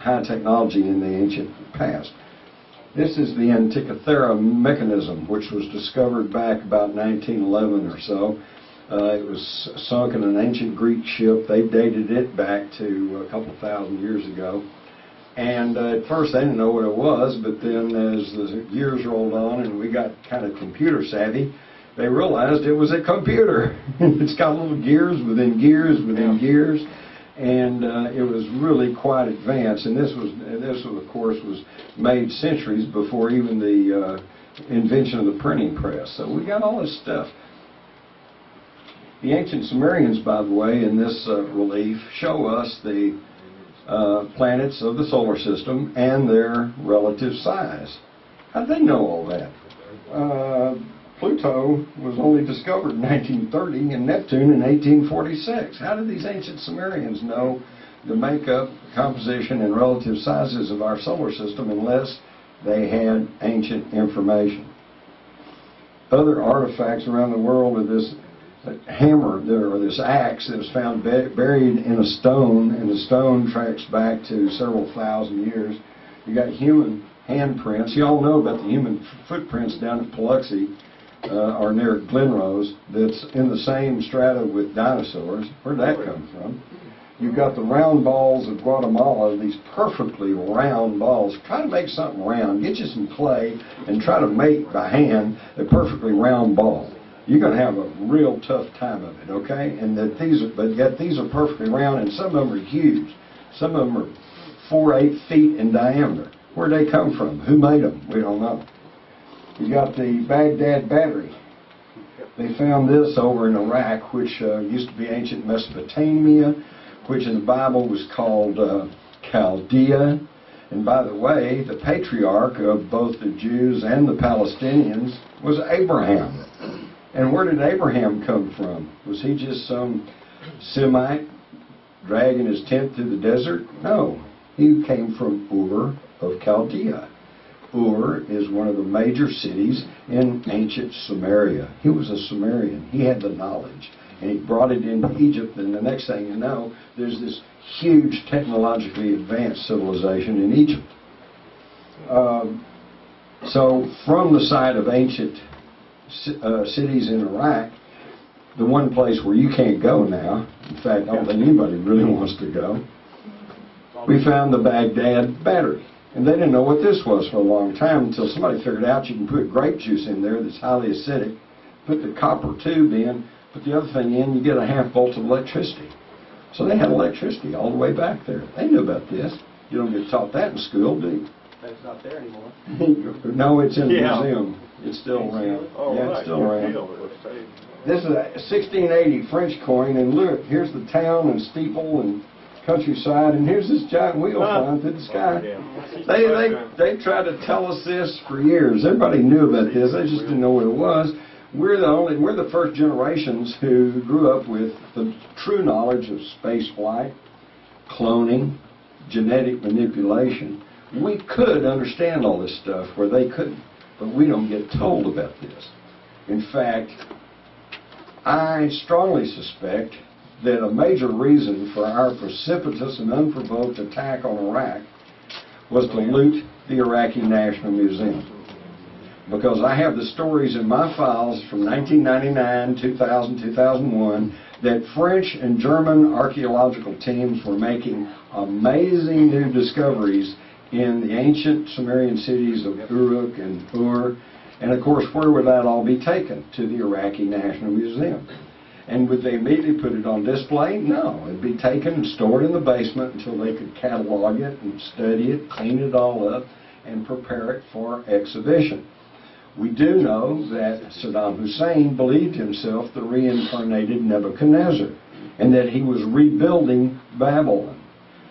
high technology in the ancient past. This is the Antikythera mechanism, which was discovered back about 1911 or so. It was sunk in an ancient Greek ship. They dated it back to a couple thousand years ago. And at first they didn't know what it was, but then as the years rolled on and we got kind of computer savvy, they realized it was a computer. It's got little gears within gears within gears. And it was really quite advanced, and this of course was made centuries before even the invention of the printing press. So we got all this stuff. The ancient Sumerians, by the way, in this relief, show us the planets of the solar system and their relative size. How did they know all that? Pluto was only discovered in 1930 and Neptune in 1846. How did these ancient Sumerians know the makeup, composition, and relative sizes of our solar system unless they had ancient information? Other artifacts around the world are this hammer, or this axe that was found buried in a stone, and the stone tracks back to several thousand years. You got human handprints. You all know about the human footprints down at Biloxi. Or near Glenrose, that's in the same strata with dinosaurs. Where'd that come from? You've got the round balls of Guatemala, these perfectly round balls. Try to make something round. Get you some clay and try to make by hand a perfectly round ball. You're going to have a real tough time of it, okay? And that but yet these are perfectly round, and some of them are huge. Some of them are 4 or 8 feet in diameter. Where'd they come from? Who made them? We don't know. You got the Baghdad battery. They found this over in Iraq, which used to be ancient Mesopotamia, which in the Bible was called Chaldea. And by the way, the patriarch of both the Jews and the Palestinians was Abraham. And where did Abraham come from? Was he just some Semite dragging his tent through the desert? No, he came from Ur of Chaldea. Ur is one of the major cities in ancient Sumeria. He was a Sumerian. He had the knowledge, and he brought it into Egypt, and the next thing you know, there's this huge technologically advanced civilization in Egypt. So from the site of ancient cities in Iraq, the one place where you can't go now, in fact, I don't think anybody really wants to go, we found the Baghdad battery. And they didn't know what this was for a long time until somebody figured out you can put grape juice in there that's highly acidic, put the copper tube in, put the other thing in, you get a half volt of electricity. So they had electricity all the way back there. They knew about this. You don't get taught that in school, do you? It's not there anymore. No, it's in the museum. It's still around. Oh, yeah, right. It's still around. This is a 1680 French coin, and look, here's the town and steeple and countryside, and here's this giant wheel flying through the sky. They tried to tell us this for years. Everybody knew about this. They just didn't know what it was. We're the first generations who grew up with the true knowledge of space flight, cloning, genetic manipulation. We could understand all this stuff where they couldn't, but we don't get told about this. In fact, I strongly suspect that a major reason for our precipitous and unprovoked attack on Iraq was to loot the Iraqi National Museum. Because I have the stories in my files from 1999, 2000, 2001, that French and German archaeological teams were making amazing new discoveries in the ancient Sumerian cities of Uruk and Ur. And of course, where would that all be taken? To the Iraqi National Museum. And would they immediately put it on display? No. It'd be taken and stored in the basement until they could catalog it and study it, clean it all up, and prepare it for exhibition. We do know that Saddam Hussein believed himself the reincarnated Nebuchadnezzar, and that he was rebuilding Babylon.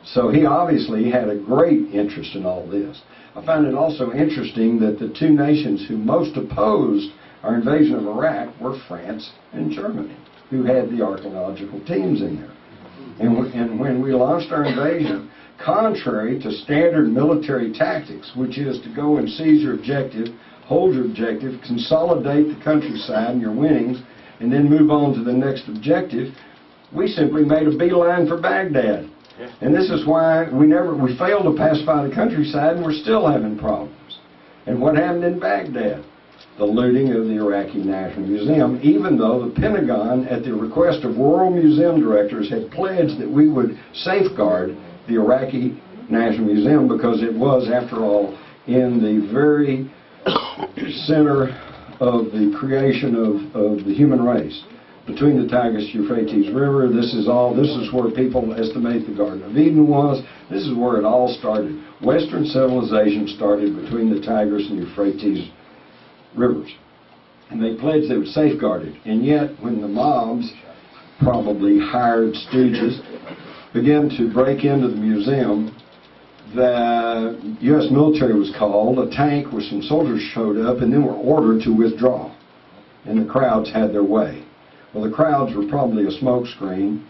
So he obviously had a great interest in all this. I find it also interesting that the two nations who most opposed our invasion of Iraq were France and Germany, who had the archaeological teams in there. And when we launched our invasion, contrary to standard military tactics, which is to go and seize your objective, hold your objective, consolidate the countryside and your winnings, and then move on to the next objective, we simply made a beeline for Baghdad. And this is why we failed to pacify the countryside, and we're still having problems. And what happened in Baghdad? The looting of the Iraqi National Museum, even though the Pentagon, at the request of world museum directors, had pledged that we would safeguard the Iraqi National Museum, because it was, after all, in the very center of the creation of the human race. Between the Tigris-Euphrates River, this is where people estimate the Garden of Eden was. This is where it all started. Western civilization started between the Tigris and Euphrates rivers. And they pledged they would safeguard it. And yet, when the mobs, probably hired stooges, began to break into the museum, the U.S. military was called, a tank with some soldiers showed up, and then were ordered to withdraw. And the crowds had their way. Well, the crowds were probably a smokescreen,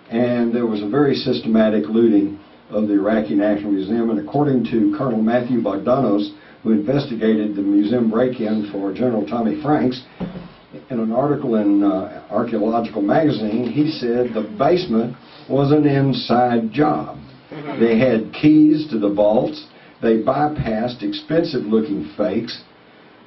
and there was a very systematic looting of the Iraqi National Museum. And according to Colonel Matthew Bogdanos, who investigated the museum break-in for General Tommy Franks, in an article in Archaeological Magazine, he said the basement was an inside job. They had keys to the vaults. They bypassed expensive-looking fakes.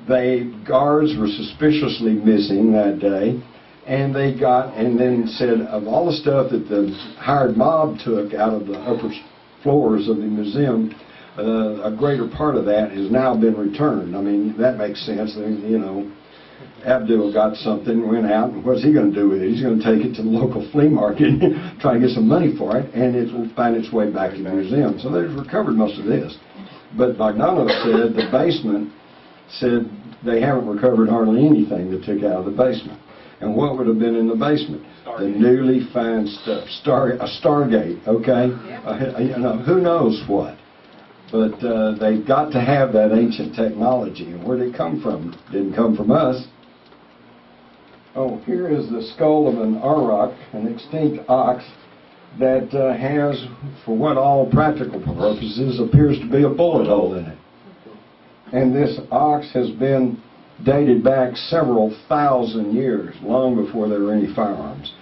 Guards were suspiciously missing that day. And then said, of all the stuff that the hired mob took out of the upper floors of the museum, a greater part of that has now been returned. I mean, that makes sense. You know, Abdul got something, went out, and what's he going to do with it? He's going to take it to the local flea market and try to get some money for it, and it will find its way back to the museum. So they've recovered most of this. But Bogdanos said the basement, said they haven't recovered hardly anything they took out of the basement. And what would have been in the basement? The newly found stuff. A Stargate, okay? You know, who knows what? But they've got to have that ancient technology. And where did it come from? It didn't come from us. Oh, here is the skull of an auroch, an extinct ox, that has, for what all practical purposes, appears to be a bullet hole in it. And this ox has been dated back several thousand years, long before there were any firearms.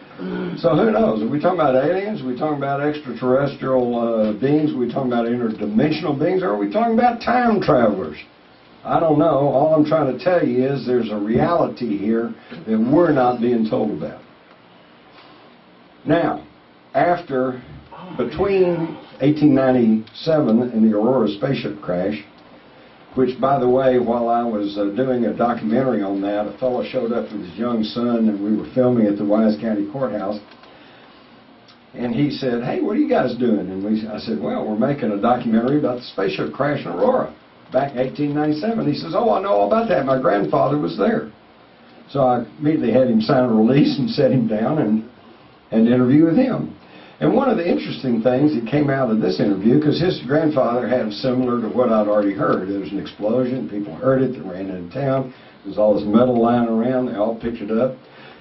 So who knows? Are we talking about aliens? Are we talking about extraterrestrial beings? Are we talking about interdimensional beings? Or are we talking about time travelers? I don't know. All I'm trying to tell you is there's a reality here that we're not being told about. Now, between 1897 and the Aurora spaceship crash, which, by the way, while I was doing a documentary on that, a fellow showed up with his young son, and we were filming at the Wise County Courthouse. And he said, "Hey, what are you guys doing?" And I said, "Well, we're making a documentary about the spaceship crash in Aurora back in 1897. He says, "Oh, I know all about that. My grandfather was there." So I immediately had him sign a release and set him down and interview with him. And one of the interesting things that came out of this interview, because his grandfather had similar to what I'd already heard. There was an explosion, people heard it, they ran into town, there was all this metal lying around, they all picked it up,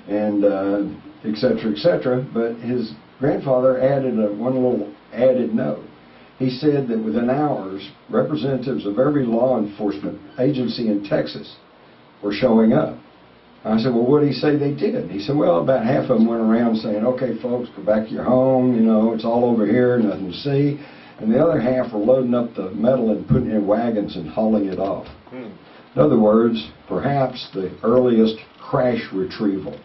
and et cetera, et cetera. But his grandfather added one little added note. He said that within hours, representatives of every law enforcement agency in Texas were showing up. I said, "Well, what did he say they did?" He said, "Well, about half of them went around saying, 'Okay, folks, go back to your home, you know, it's all over here, nothing to see.' And the other half were loading up the metal and putting it in wagons and hauling it off." In other words, perhaps the earliest crash retrieval.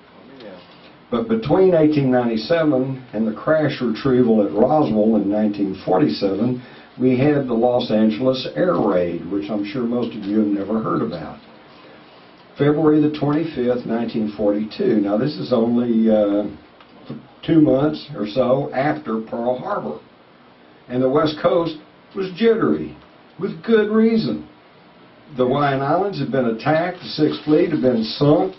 But between 1897 and the crash retrieval at Roswell in 1947, we had the Los Angeles air raid, which I'm sure most of you have never heard about. February the 25th, 1942. Now, this is only 2 months or so after Pearl Harbor. And the West Coast was jittery, with good reason. The Hawaiian Islands had been attacked, the Sixth Fleet had been sunk,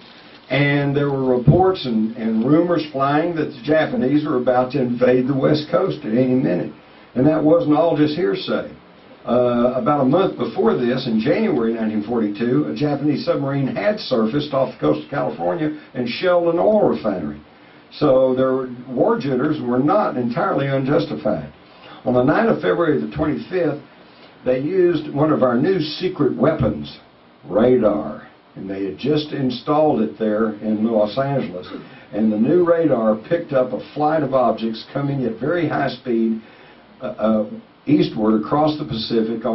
and there were reports and rumors flying that the Japanese were about to invade the West Coast at any minute. And that wasn't all just hearsay. About a month before this, in January 1942, a Japanese submarine had surfaced off the coast of California and shelled an oil refinery. So their war jitters were not entirely unjustified. On the night of February the 25th, they used one of our new secret weapons, radar. And they had just installed it there in Los Angeles. And the new radar picked up a flight of objects coming at very high speed eastward across the Pacific